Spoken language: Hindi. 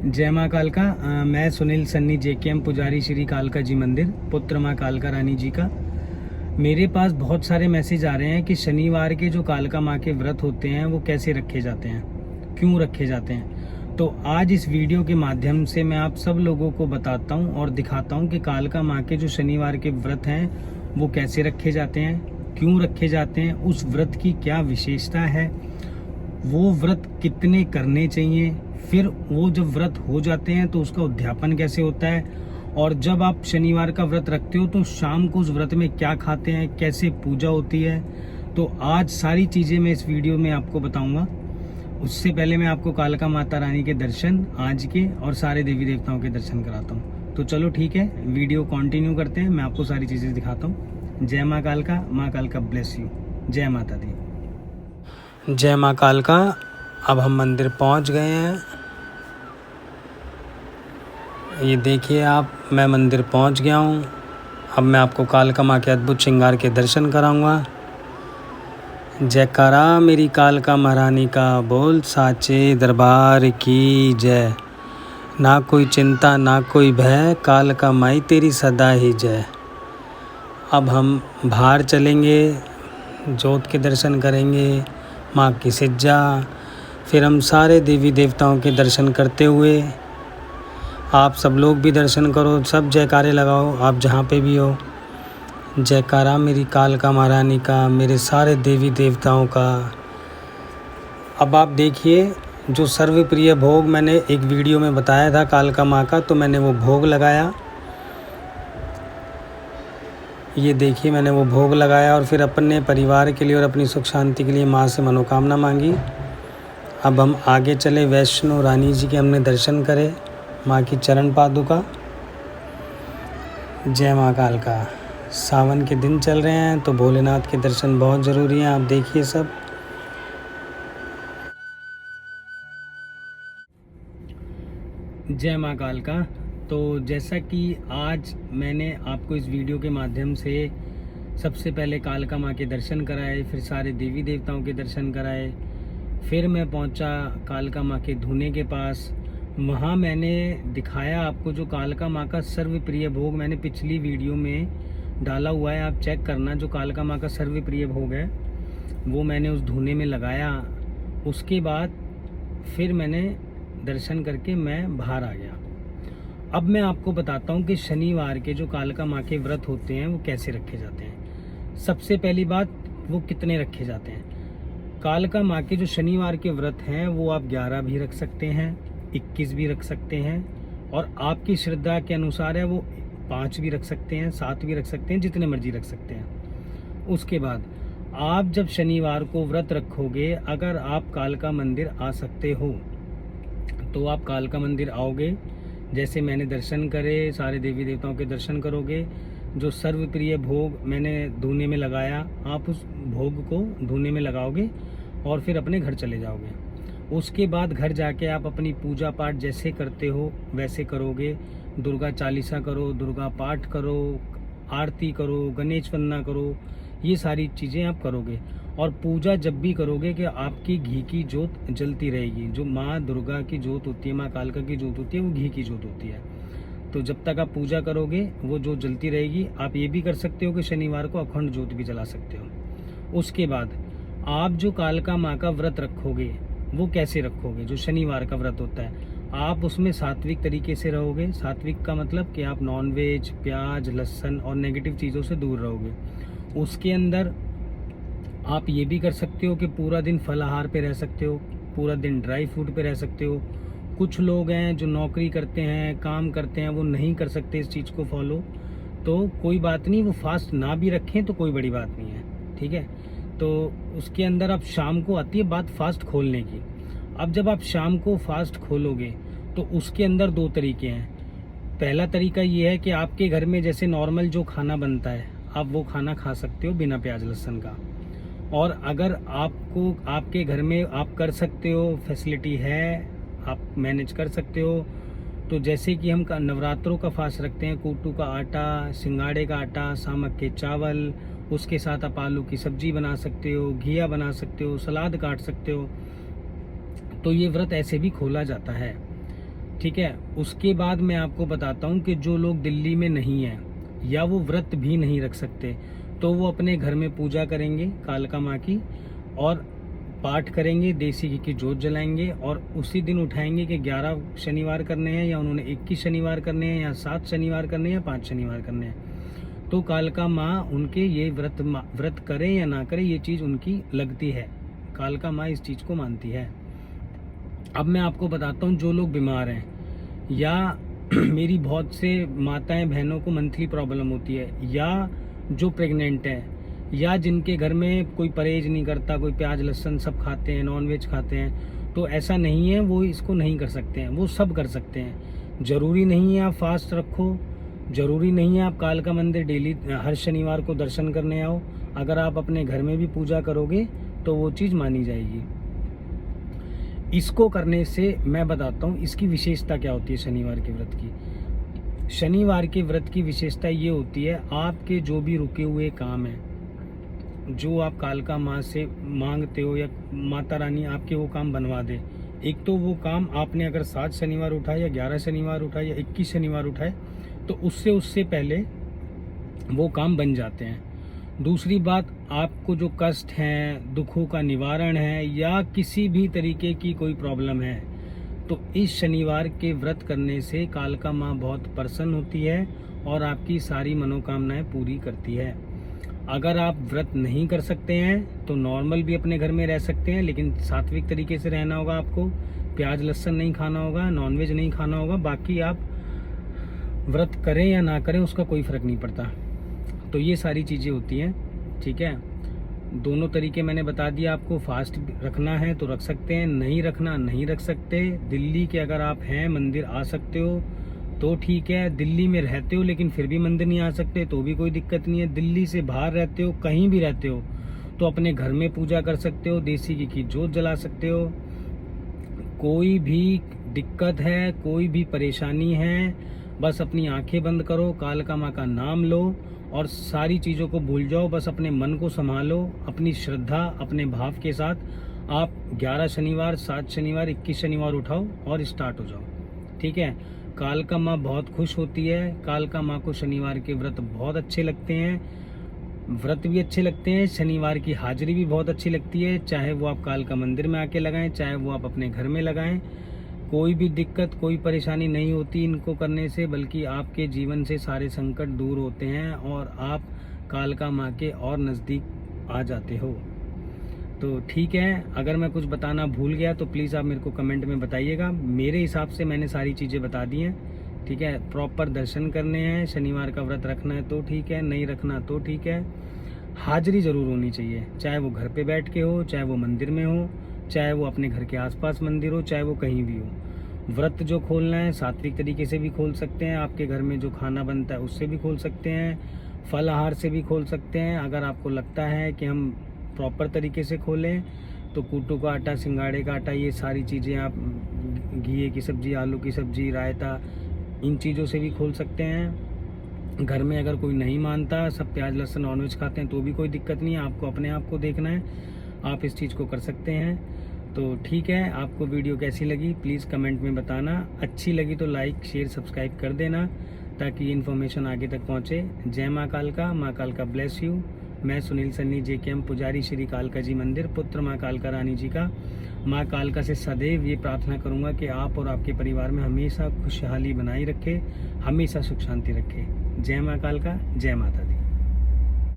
जय माँ कालका। मैं सुनील सन्नी जेकेएम पुजारी श्री कालका जी मंदिर, पुत्र माँ कालका रानी जी का। मेरे पास बहुत सारे मैसेज आ रहे हैं कि शनिवार के जो कालका माँ के व्रत होते हैं वो कैसे रखे जाते हैं, क्यों रखे जाते हैं। तो आज इस वीडियो के माध्यम से मैं आप सब लोगों को बताता हूँ और दिखाता हूँ कि कालका माँ के जो शनिवार के व्रत हैं वो कैसे रखे जाते हैं, क्यों रखे जाते हैं, उस व्रत की क्या विशेषता है, वो व्रत कितने करने चाहिए, फिर वो जब व्रत हो जाते हैं तो उसका उद्यापन कैसे होता है, और जब आप शनिवार का व्रत रखते हो तो शाम को उस व्रत में क्या खाते हैं, कैसे पूजा होती है। तो आज सारी चीज़ें मैं इस वीडियो में आपको बताऊंगा। उससे पहले मैं आपको कालका माता रानी के दर्शन आज के और सारे देवी देवताओं के दर्शन कराता हूँ। तो चलो ठीक है, वीडियो कंटिन्यू करते हैं, मैं आपको सारी चीज़ें दिखाता हूँ। जय माँ कालका ब्लेस यू। जय माता दी। जय माँ कालका। अब हम मंदिर पहुँच गए हैं। ये देखिए आप, मैं मंदिर पहुँच गया हूँ। अब मैं आपको कालका माँ के अद्भुत श्रृंगार के दर्शन कराऊंगा। जयकारा मेरी कालका महारानी का, बोल साचे दरबार की जय। ना कोई चिंता ना कोई भय, कालका माई तेरी सदा ही जय। अब हम बाहर चलेंगे, जोत के दर्शन करेंगे, माँ की सिज्जा, फिर हम सारे देवी देवताओं के दर्शन करते हुए, आप सब लोग भी दर्शन करो, सब जयकारे लगाओ आप जहाँ पे भी हो। जयकारा मेरी कालका महारानी का, मेरे सारे देवी देवताओं का। अब आप देखिए, जो सर्वप्रिय भोग मैंने एक वीडियो में बताया था कालका माँ का, तो मैंने वो भोग लगाया। ये देखिए, मैंने वो भोग लगाया और फिर अपने परिवार के लिए और अपनी सुख शांति के लिए माँ से मनोकामना मांगी। अब हम आगे चले, वैष्णो रानी जी के हमने दर्शन करे, माँ की चरण पादुका। जय माँ कालका। सावन के दिन चल रहे हैं तो भोलेनाथ के दर्शन बहुत ज़रूरी हैं। आप देखिए सब। जय माँ कालका। तो जैसा कि आज मैंने आपको इस वीडियो के माध्यम से सबसे पहले कालका माँ के दर्शन कराए, फिर सारे देवी देवताओं के दर्शन कराए, फिर मैं पहुँचा कालका माँ के धूने के पास। वहाँ मैंने दिखाया आपको जो कालका माँ का सर्वप्रिय भोग मैंने पिछली वीडियो में डाला हुआ है, आप चेक करना। जो कालका माँ का सर्वप्रिय भोग है वो मैंने उस धूने में लगाया। उसके बाद फिर मैंने दर्शन करके मैं बाहर आ गया। अब मैं आपको बताता हूँ कि शनिवार के जो कालका माँ के व्रत होते हैं वो कैसे रखे जाते हैं। सबसे पहली बात, वो कितने रखे जाते हैं। कालका माँ के जो शनिवार के व्रत हैं वो आप 11 भी रख सकते हैं, 21 भी रख सकते हैं, और आपकी श्रद्धा के अनुसार है वो 5 भी रख सकते हैं, 7 भी रख सकते हैं, जितने मर्जी रख सकते हैं। उसके बाद आप जब शनिवार को व्रत रखोगे, अगर आप कालका मंदिर आ सकते हो तो आप कालका मंदिर आओगे। जैसे मैंने दर्शन करे, सारे देवी देवताओं के दर्शन करोगे। जो सर्वप्रिय भोग मैंने धूने में लगाया, आप उस भोग को धूने में लगाओगे और फिर अपने घर चले जाओगे। उसके बाद घर जाके आप अपनी पूजा पाठ जैसे करते हो वैसे करोगे। दुर्गा चालीसा करो, दुर्गा पाठ करो, आरती करो, गणेश वंदना करो, ये सारी चीज़ें आप करोगे। और पूजा जब भी करोगे कि आपकी घी की जोत जलती रहेगी। जो माँ दुर्गा की जोत होती है, माँ कालका की जोत होती है, वो घी की जोत होती है। तो जब तक आप पूजा करोगे वो जोत जलती रहेगी। आप ये भी कर सकते हो कि शनिवार को अखंड जोत भी जला सकते हो। उसके बाद आप जो कालका माँ का व्रत रखोगे वो कैसे रखोगे। जो शनिवार का व्रत होता है, आप उसमें सात्विक तरीके से रहोगे। सात्विक का मतलब कि आप नॉनवेज, प्याज, लहसुन और नेगेटिव चीज़ों से दूर रहोगे। उसके अंदर आप ये भी कर सकते हो कि पूरा दिन फलाहार पे रह सकते हो, पूरा दिन ड्राई फ्रूट पे रह सकते हो। कुछ लोग हैं जो नौकरी करते हैं, काम करते हैं, वो नहीं कर सकते इस चीज़ को फॉलो, तो कोई बात नहीं, वो फास्ट ना भी रखें तो कोई बड़ी बात नहीं है, ठीक है। तो उसके अंदर अब शाम को आती है बात फास्ट खोलने की। अब जब आप शाम को फास्ट खोलोगे तो उसके अंदर 2 तरीके हैं। पहला तरीका ये है कि आपके घर में जैसे नॉर्मल जो खाना बनता है आप वो खाना खा सकते हो बिना प्याज लहसुन का। और अगर आपको आपके घर में आप कर सकते हो, फैसिलिटी है, आप मैनेज कर सकते हो, तो जैसे कि हम नवरात्रों का फास्ट रखते हैं, कूटू का आटा, सिंगाड़े का आटा, सामक के चावल, उसके साथ आप आलू की सब्जी बना सकते हो, घिया बना सकते हो, सलाद काट सकते हो। तो ये व्रत ऐसे भी खोला जाता है, ठीक है। उसके बाद मैं आपको बताता हूँ कि जो लोग दिल्ली में नहीं हैं या वो व्रत भी नहीं रख सकते, तो वो अपने घर में पूजा करेंगे कालका माँ की, और पाठ करेंगे, देसी घी की जोत जलाएंगे, और उसी दिन उठाएंगे कि 11 शनिवार करने हैं, या उन्होंने 21 शनिवार करने हैं, या 7 शनिवार करने हैं, या 5 शनिवार करने हैं। तो कालका माँ उनके ये व्रत करें या ना करें, ये चीज़ उनकी लगती है। कालका माँ इस चीज़ को मानती है। अब मैं आपको बताता हूँ, जो लोग बीमार हैं या मेरी बहुत से माताएं बहनों को मंथली प्रॉब्लम होती है, या जो प्रेग्नेंट है, या जिनके घर में कोई परहेज नहीं करता, कोई प्याज लहसुन सब खाते हैं, नॉनवेज खाते हैं, तो ऐसा नहीं है वो इसको नहीं कर सकते हैं, वो सब कर सकते हैं। ज़रूरी नहीं है आप फास्ट रखो, ज़रूरी नहीं है आप कालका मंदिर डेली हर शनिवार को दर्शन करने आओ। अगर आप अपने घर में भी पूजा करोगे तो वो चीज़ मानी जाएगी। इसको करने से मैं बताता हूँ इसकी विशेषता क्या होती है शनिवार के व्रत की। शनिवार के व्रत की विशेषता ये होती है, आपके जो भी रुके हुए काम हैं, जो आप कालका माँ से मांगते हो या माता रानी आपके वो काम बनवा दे। एक तो वो काम आपने अगर 7 शनिवार उठाए या 11 शनिवार उठाए या 21 शनिवार उठाए, तो उससे पहले वो काम बन जाते हैं। दूसरी बात, आपको जो कष्ट हैं, दुखों का निवारण है, या किसी भी तरीके की कोई प्रॉब्लम है, तो इस शनिवार के व्रत करने से कालका माँ बहुत प्रसन्न होती है और आपकी सारी मनोकामनाएं पूरी करती है। अगर आप व्रत नहीं कर सकते हैं तो नॉर्मल भी अपने घर में रह सकते हैं, लेकिन सात्विक तरीके से रहना होगा आपको। प्याज लहसुन नहीं खाना होगा, नॉनवेज नहीं खाना होगा। बाकी आप व्रत करें या ना करें उसका कोई फ़र्क नहीं पड़ता। तो ये सारी चीज़ें होती हैं, ठीक है। दोनों तरीके मैंने बता दिया आपको। फास्ट रखना है तो रख सकते हैं, नहीं रखना नहीं रख सकते। दिल्ली के अगर आप हैं, मंदिर आ सकते हो तो ठीक है। दिल्ली में रहते हो लेकिन फिर भी मंदिर नहीं आ सकते तो भी कोई दिक्कत नहीं है। दिल्ली से बाहर रहते हो, कहीं भी रहते हो, तो अपने घर में पूजा कर सकते हो, देसी घी की जोत जला सकते हो। कोई भी दिक्कत है, कोई भी परेशानी है, बस अपनी आंखें बंद करो, कालका माँ का नाम लो और सारी चीज़ों को भूल जाओ। बस अपने मन को संभालो, अपनी श्रद्धा, अपने भाव के साथ आप 11 शनिवार, 7 शनिवार, 21 शनिवार उठाओ और स्टार्ट हो जाओ, ठीक है। कालका माँ बहुत खुश होती है। कालका माँ को शनिवार के व्रत बहुत अच्छे लगते हैं, व्रत भी अच्छे लगते हैं, शनिवार की हाजिरी भी बहुत अच्छी लगती है। चाहे वो आप कालका मंदिर में आके लगाएं, चाहे वो आप अपने घर में लगाएं, कोई भी दिक्कत, कोई परेशानी नहीं होती इनको करने से, बल्कि आपके जीवन से सारे संकट दूर होते हैं और आप कालका माँ के और नज़दीक आ जाते हो। तो ठीक है, अगर मैं कुछ बताना भूल गया तो प्लीज़ आप मेरे को कमेंट में बताइएगा। मेरे हिसाब से मैंने सारी चीज़ें बता दी हैं, ठीक है। प्रॉपर दर्शन करने हैं, शनिवार का व्रत रखना है तो ठीक है, नहीं रखना तो ठीक है। हाजिरी ज़रूर होनी चाहिए, चाहे वो घर पे बैठ के हो, चाहे वो मंदिर में हो, चाहे वो अपने घर के आसपास मंदिर हो, चाहे वो कहीं भी हो। व्रत जो खोलना है सात्विक तरीके से भी खोल सकते हैं, आपके घर में जो खाना बनता है उससे भी खोल सकते हैं, फल आहार से भी खोल सकते हैं। अगर आपको लगता है कि हम प्रॉपर तरीके से खोलें तो कूटू का आटा, सिंगाड़े का आटा, ये सारी चीज़ें आप, घी की सब्ज़ी, आलू की सब्ज़ी, रायता, इन चीज़ों से भी खोल सकते हैं। घर में अगर कोई नहीं मानता, सब प्याज लहसुन नॉनवेज खाते हैं, तो भी कोई दिक्कत नहीं है। आपको अपने आप को देखना है, आप इस चीज़ को कर सकते हैं। तो ठीक है, आपको वीडियो कैसी लगी प्लीज़ कमेंट में बताना। अच्छी लगी तो लाइक, शेयर, सब्सक्राइब कर देना ताकि इन्फॉर्मेशन आगे तक पहुँचे। जय माँ कालका, माँ कालका ब्लेस यू। मैं सुनील सन्नी JKM पुजारी श्री कालका जी मंदिर, पुत्र माँ कालका रानी जी का, माँ कालका से सदैव ये प्रार्थना करूँगा कि आप और आपके परिवार में हमेशा खुशहाली बनाई रखे, हमेशा सुख शांति रखे। जय माँ कालका, जय माता दी।